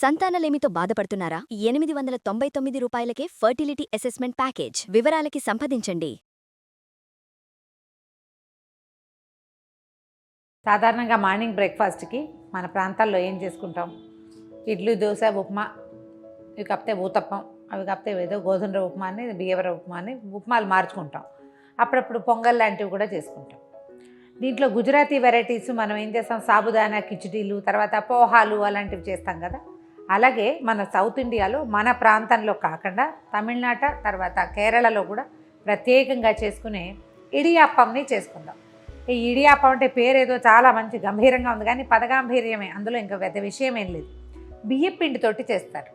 సంతానలేమితో బాధపడుతున్నారా? 899 రూపాయలకే fertility assessment package. వివరాలకి సంప్రదించండి. సాధారణంగా మార్నింగ్ బ్రేక్ఫాస్ట్కి మన ప్రాంతాల్లో ఏం చేసుకుంటాం? ఇడ్లీ, దోశ, ఉప్మా, ఇవి కాకపోతే ఊతప్పం, అవి కాకపోతే ఏదో గోధుమ రవ్వ ఉప్మా అని, బియ్యవర ఉప్మా అని ఉప్మాలు మార్చుకుంటాం. అప్పుడప్పుడు పొంగల్ లాంటివి కూడా చేసుకుంటాం. దీంట్లో గుజరాతీ వెరైటీస్ మనం ఏం చేస్తాం? సాబుదానా కిచిడీలు, తర్వాత పోహాలు అలాంటివి చేస్తాం కదా. అలాగే మన సౌత్ ఇండియాలో మన ప్రాంతంలో కాకుండా తమిళనాట, తర్వాత కేరళలో కూడా ప్రత్యేకంగా చేసుకునే ఇడియాప్పంని చేసుకుందాం. ఈ ఇడియాప్పం అంటే పేరేదో చాలా మంచి గంభీరంగా ఉంది, కానీ పదగాంభీర్యమే, అందులో ఇంకా పెద్ద విషయం ఏం లేదు. బియ్యం పిండితోటి చేస్తారు.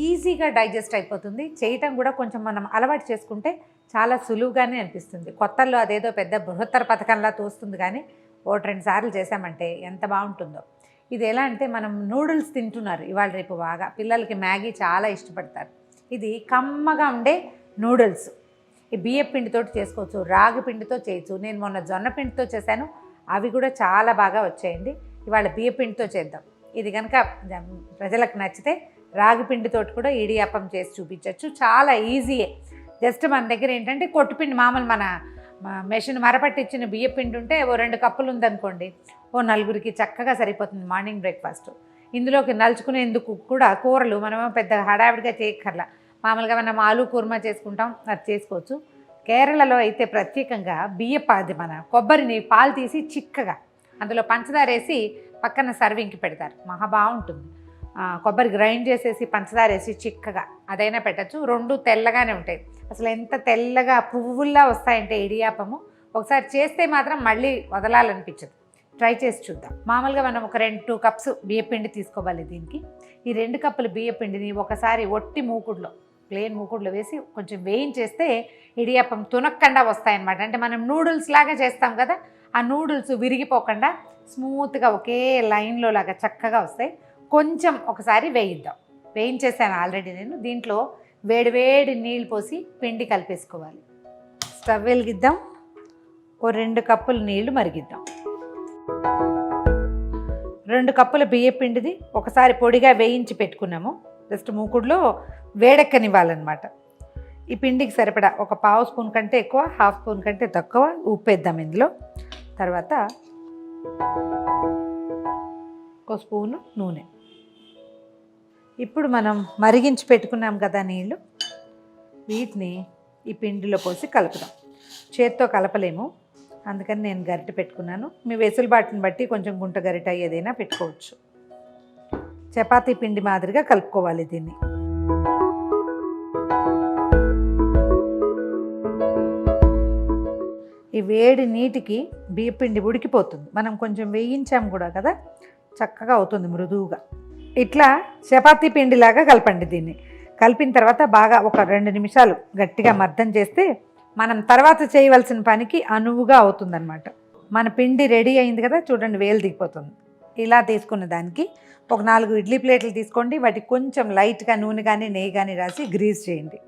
ఈజీగా డైజెస్ట్ అయిపోతుంది. చేయటం కూడా కొంచెం మనం అలవాటు చేసుకుంటే చాలా సులువుగానే అనిపిస్తుంది. కొత్తల్లో అదేదో పెద్ద బృహత్తర పథకంలా తోస్తుంది, కానీ 1-2 సార్లు చేసామంటే ఎంత బాగుంటుందో. ఇది ఎలా అంటే, మనం నూడిల్స్ తింటున్నారు ఇవాళ రేపు బాగా, పిల్లలకి మ్యాగీ చాలా ఇష్టపడతారు. ఇది కమ్మగా ఉండే నూడిల్స్. ఈ బియ్యం పిండితోటి చేసుకోవచ్చు, రాగి పిండితో చేయొచ్చు. నేను మొన్న జొన్న పిండితో చేశాను, అవి కూడా చాలా బాగా వచ్చాయండి. ఇవాళ బియ్యం పిండితో చేద్దాం. ఇది కనుక ప్రజలకు నచ్చితే రాగి పిండితోటి కూడా ఇడియాప్పం చేసి చూపించవచ్చు. చాలా ఈజీయే. జస్ట్ మన దగ్గర ఏంటంటే కొట్టుపిండి, మామూలు మన మెషిన్ మరపట్టించిన బియ్యం పిండి ఉంటే ఓ 2 కప్పులు ఉందనుకోండి, ఓ 4గురికి చక్కగా సరిపోతుంది మార్నింగ్ బ్రేక్ఫాస్ట్. ఇందులోకి నలుచుకునేందుకు కూడా కూరలు మనమేమో పెద్ద హడావిడిగా చేయక్కర్లా. మామూలుగా మనం ఆలు కూర్మా చేసుకుంటాం, అది చేసుకోవచ్చు. కేరళలో అయితే ప్రత్యేకంగా బియ్యపాది మన కొబ్బరిని పాలు తీసి చిక్కగా అందులో పంచదార వేసి పక్కన సర్వింగ్కి పెడతారు. మహా బాగుంటుంది. కొబ్బరి గ్రైండ్ చేసేసి పంచదార వేసి చిక్కగా అదైనా పెట్టచ్చు. 2 తెల్లగానే ఉంటాయి. అసలు ఎంత తెల్లగా పువ్వుల్లా వస్తాయంటే ఇడియాపము. ఒకసారి చేస్తే మాత్రం మళ్ళీ వదలాలనిపించదు. ట్రై చేసి చూద్దాం. మామూలుగా మనం ఒక 2 కప్స్ బియ్యపిండి తీసుకోవాలి. దీనికి ఈ 2 కప్పుల బియ్యపిండిని ఒకసారి ఒట్టి మూకుడులో, ప్లేన్ మూకుడులో వేసి కొంచెం వేయించేస్తే ఇడియాప్పం తునక్కండా వస్తాయన్నమాట. అంటే మనం నూడిల్స్ లాగా చేస్తాం కదా, ఆ నూడిల్స్ విరిగిపోకుండా స్మూత్గా ఒకే లైన్లో లాగా చక్కగా వస్తాయి. కొంచెం ఒకసారి వేయిద్దాం. వేయించేసాను ఆల్రెడీ నేను. దీంట్లో వేడివేడి నీళ్ళు పోసి పిండి కలిపేసుకోవాలి. స్టవ్ వెలిగిద్దాం. ఓ 2 కప్పుల నీళ్లు మరిగిద్దాం. 2 కప్పుల బియ్య పిండిది ఒకసారి పొడిగా వేయించి పెట్టుకున్నాము. జస్ట్ మూకుడులో వేడెక్కనివ్వాలన్నమాట. ఈ పిండికి సరిపడా ఒక 1/2 స్పూన్ కంటే ఎక్కువ, 1/2 స్పూన్ కంటే తక్కువ ఉప్పు వేద్దాం ఇందులో. తర్వాత 1 స్పూను నూనె. ఇప్పుడు మనం మరిగించి పెట్టుకున్నాం కదా నీళ్ళు, వీటిని ఈ పిండిలో పోసి కలుపుదాం. చేత్తో కలపలేము, అందుకని నేను గరిటె పెట్టుకున్నాను. మీ వెసులుబాటుని బట్టి కొంచెం గుంట గరిట ఏదైనా పెట్టుకోవచ్చు. చపాతీ పిండి మాదిరిగా కలుపుకోవాలి దీన్ని. ఈ వేడి నీటికి బియ్యపిండి ఉడికిపోతుంది. మనం కొంచెం వేయించాము కూడా కదా, చక్కగా అవుతుంది మృదువుగా. ఇట్లా చపాతీ పిండిలాగా కలపండి. దీన్ని కలిపిన తర్వాత బాగా ఒక 2 నిమిషాలు గట్టిగా మర్దం చేస్తే మనం తర్వాత చేయవలసిన పనికి అనువుగా అవుతుందన్నమాట. మన పిండి రెడీ అయింది కదా, చూడండి వేలు దిగిపోతుంది. ఇలా తీసుకున్న దానికి ఒక 4 ఇడ్లీ ప్లేట్లు తీసుకోండి. వాటికి కొంచెం లైట్గా నూనె కానీ నెయ్యి కానీ రాసి గ్రీస్ చేయండి.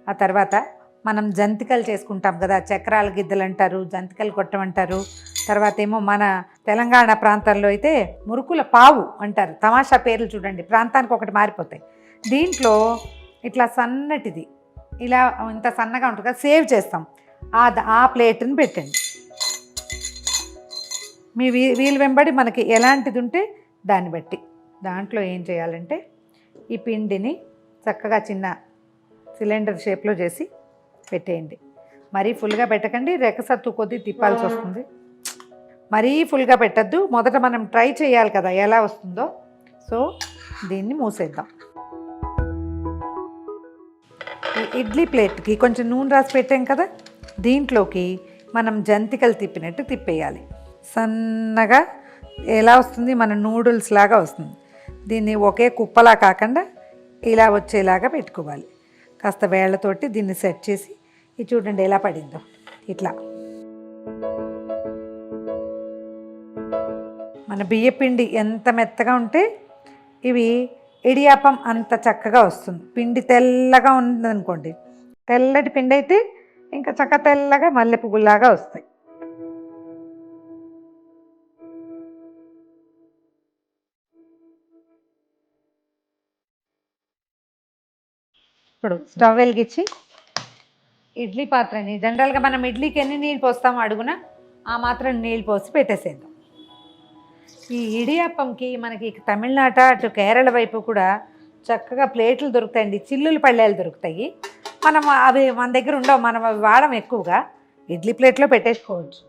ఆ తర్వాత మనం జంతికలు చేసుకుంటాం కదా, చక్రాల గిద్దలు అంటారు, జంతికలు కొట్టమంటారు. తర్వాత ఏమో మన తెలంగాణ ప్రాంతంలో అయితే మురుకుల పావు అంటారు. తమాషా పేర్లు చూడండి, ప్రాంతానికి ఒకటి మారిపోతాయి. దీంట్లో ఇట్లా సన్నటిది, ఇలా ఇంత సన్నగా ఉంటుంది కదా, సేవ్ చేస్తాం. ఆ ప్లేట్ని పెట్టండి. మీ వీలు వెంబడి మనకి ఎలాంటిది ఉంటే దాన్ని బట్టి. దాంట్లో ఏం చేయాలంటే ఈ పిండిని చక్కగా చిన్న సిలిండర్ షేప్లో చేసి పెట్టేయండి. మరీ ఫుల్గా పెట్టకండి, రెక్కసత్తు కొద్దీ తిప్పాల్సి వస్తుంది. మరీ ఫుల్గా పెట్టద్దు. మొదట మనం ట్రై చేయాలి కదా ఎలా వస్తుందో. సో దీన్ని మూసేద్దాం. ఈ ఇడ్లీ ప్లేట్కి కొంచెం నూనె రాసి పెట్టాం కదా, దీంట్లోకి మనం జంతికలు తిప్పినట్టు తిప్పేయాలి. సన్నగా ఎలా వస్తుంది? మన నూడిల్స్ లాగా వస్తుంది. దీన్ని ఒకే కుప్పలా కాకుండా ఇలా వచ్చేలాగా పెట్టుకోవాలి. కాస్త వేళ్లతోటి దీన్ని సెట్ చేసి, ఇది చూడండి ఎలా పడిందో. ఇట్లా మన బియ్యపిండి ఎంత మెత్తగా ఉంటే ఇవి ఇడియాప్పం అంత చక్కగా వస్తుంది. పిండి తెల్లగా ఉందనుకోండి, తెల్లటి పిండి అయితే ఇంకా చక్క తెల్లగా మల్లె పువ్వులాగా వస్తాయి. ఇప్పుడు స్టవ్ వెలిగించి ఇడ్లీ పాత్రని జనరల్గా మనం ఇడ్లీకి ఎన్ని నీళ్ళు పోస్తామో అడుగున ఆ మాత్రం నీళ్ళు పోసి పెట్టేసేద్దాం. ఈ ఇడియాప్పంకి మనకి తమిళనాట అటు కేరళ వైపు కూడా చక్కగా ప్లేట్లు దొరుకుతాయండి, చిల్లులు పళ్ళేలు దొరుకుతాయి. మనం అవి మన దగ్గర ఉండవు, మనం అవి వాడడం ఎక్కువగా. ఇడ్లీ ప్లేట్లో పెట్టేసుకోవచ్చు.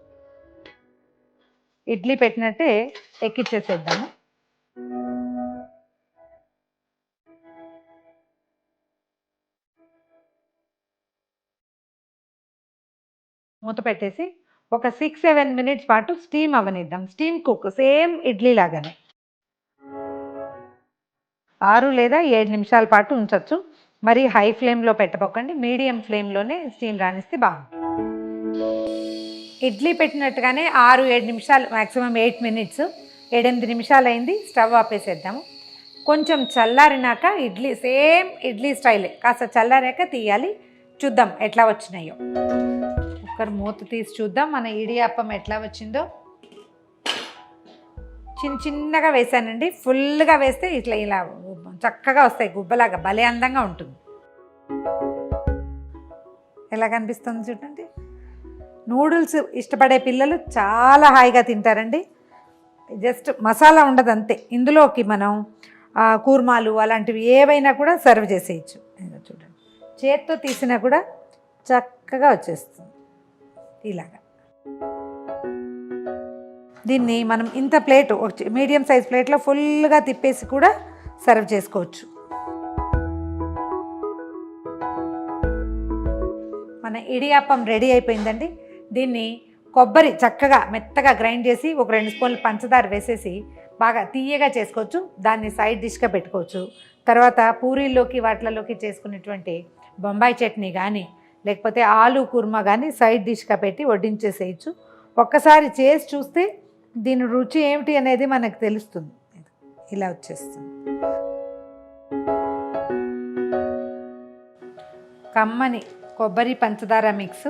ఇడ్లీ పెట్టినట్టే ఎక్కిచ్చేసేద్దాము. మూత పెట్టేసి ఒక 6-7 మినిట్స్ పాటు స్టీమ్ అవ్వనిద్దాం. స్టీమ్ కుక్ సేమ్ ఇడ్లీ లాగానే 6 లేదా 7 నిమిషాల పాటు ఉంచవచ్చు. మరి హై ఫ్లేమ్లో పెట్టబోకండి, మీడియం ఫ్లేమ్లోనే స్టీమ్ రానిస్తే బాగుంటుంది. ఇడ్లీ పెట్టినట్టుగానే 6-7 నిమిషాలు, మ్యాక్సిమం 8 మినిట్స్, 7-8 నిమిషాలు అయింది. స్టవ్ ఆపేసేద్దాము. కొంచెం చల్లారినాక ఇడ్లీ సేమ్ ఇడ్లీ స్టైలే, కాస్త చల్లారాక తీయాలి. చూద్దాం ఎట్లా వచ్చినాయో. కుక్కర్ మూత తీసి చూద్దాం మన ఇడియాప్పం ఎట్లా వచ్చిందో. చిన్నగా వేసానండి, ఫుల్గా వేస్తే ఇట్లా ఇలా చక్కగా వస్తాయి, గుబ్బలాగా భలే అందంగా ఉంటుంది. ఎలా కనిపిస్తుంది చూడండి. నూడిల్స్ ఇష్టపడే పిల్లలు చాలా హాయిగా తింటారండి. జస్ట్ మసాలా ఉండదు అంతే. ఇందులోకి మనం కూర్మాలు అలాంటివి ఏవైనా కూడా సర్వ్ చేసేయచ్చు. చూడండి, చేత్తో తీసినా కూడా చక్కగా వచ్చేస్తుంది ఇలాగా. దీన్ని మనం ఇంత ప్లేట్, మీడియం సైజ్ ప్లేట్లో ఫుల్గా తిప్పేసి కూడా సర్వ్ చేసుకోవచ్చు. మన ఇడియాప్పం రెడీ అయిపోయిందండి. దీన్ని కొబ్బరి చక్కగా మెత్తగా గ్రైండ్ చేసి ఒక 2 స్పూన్లు పంచదార వేసేసి బాగా తీయగా చేసుకోవచ్చు. దాన్ని సైడ్ డిష్గా పెట్టుకోవచ్చు. తర్వాత పూరీల్లోకి వాటిలలోకి చేసుకునేటువంటి బొంబాయి చట్నీ కానీ లేకపోతే ఆలు కుర్మా కానీ సైడ్ డిష్గా పెట్టి వడ్డించేసేయచ్చు. ఒక్కసారి చేసి చూస్తే దీని రుచి ఏమిటి అనేది మనకు తెలుస్తుంది. ఇలా వచ్చేస్తుంది. కమ్మని కొబ్బరి పంచదార మిక్స్,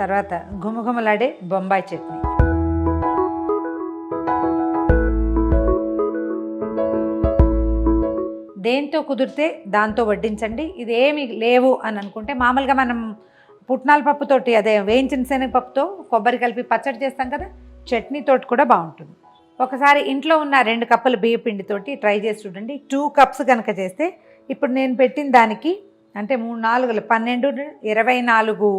తర్వాత ఘుమఘుమలాడే బొంబాయి చట్నీ. దేంతో కుదిరితే దాంతో వడ్డించండి. ఇదేమి లేవు అని అనుకుంటే మామూలుగా మనం పుట్నాల పప్పుతోటి, అదే వేయించిన శనగపప్పుతో కొబ్బరి కలిపి పచ్చడి చేస్తాం కదా, చట్నీతోటి కూడా బాగుంటుంది. ఒకసారి ఇంట్లో ఉన్న 2 కప్పుల బియ్య పిండితోటి ట్రై చేసి చూడండి. 2 కప్స్ కనుక చేస్తే ఇప్పుడు నేను పెట్టిన దానికి అంటే 3-4 12-24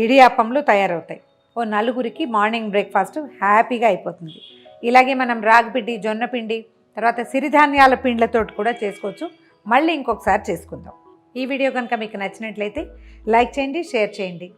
ఇడియాప్పంలు తయారవుతాయి. ఓ 4గురికి మార్నింగ్ బ్రేక్ఫాస్ట్ హ్యాపీగా అయిపోతుంది. ఇలాగే మనం రాగిపిండి, జొన్న పిండి, తర్వాత సిరిధాన్యాల పిండ్లతోటి కూడా చేసుకోవచ్చు. మళ్ళీ ఇంకొకసారి చేసుకుందాం. ఈ వీడియో కనుక మీకు నచ్చినట్లయితే లైక్ చేయండి, షేర్ చేయండి.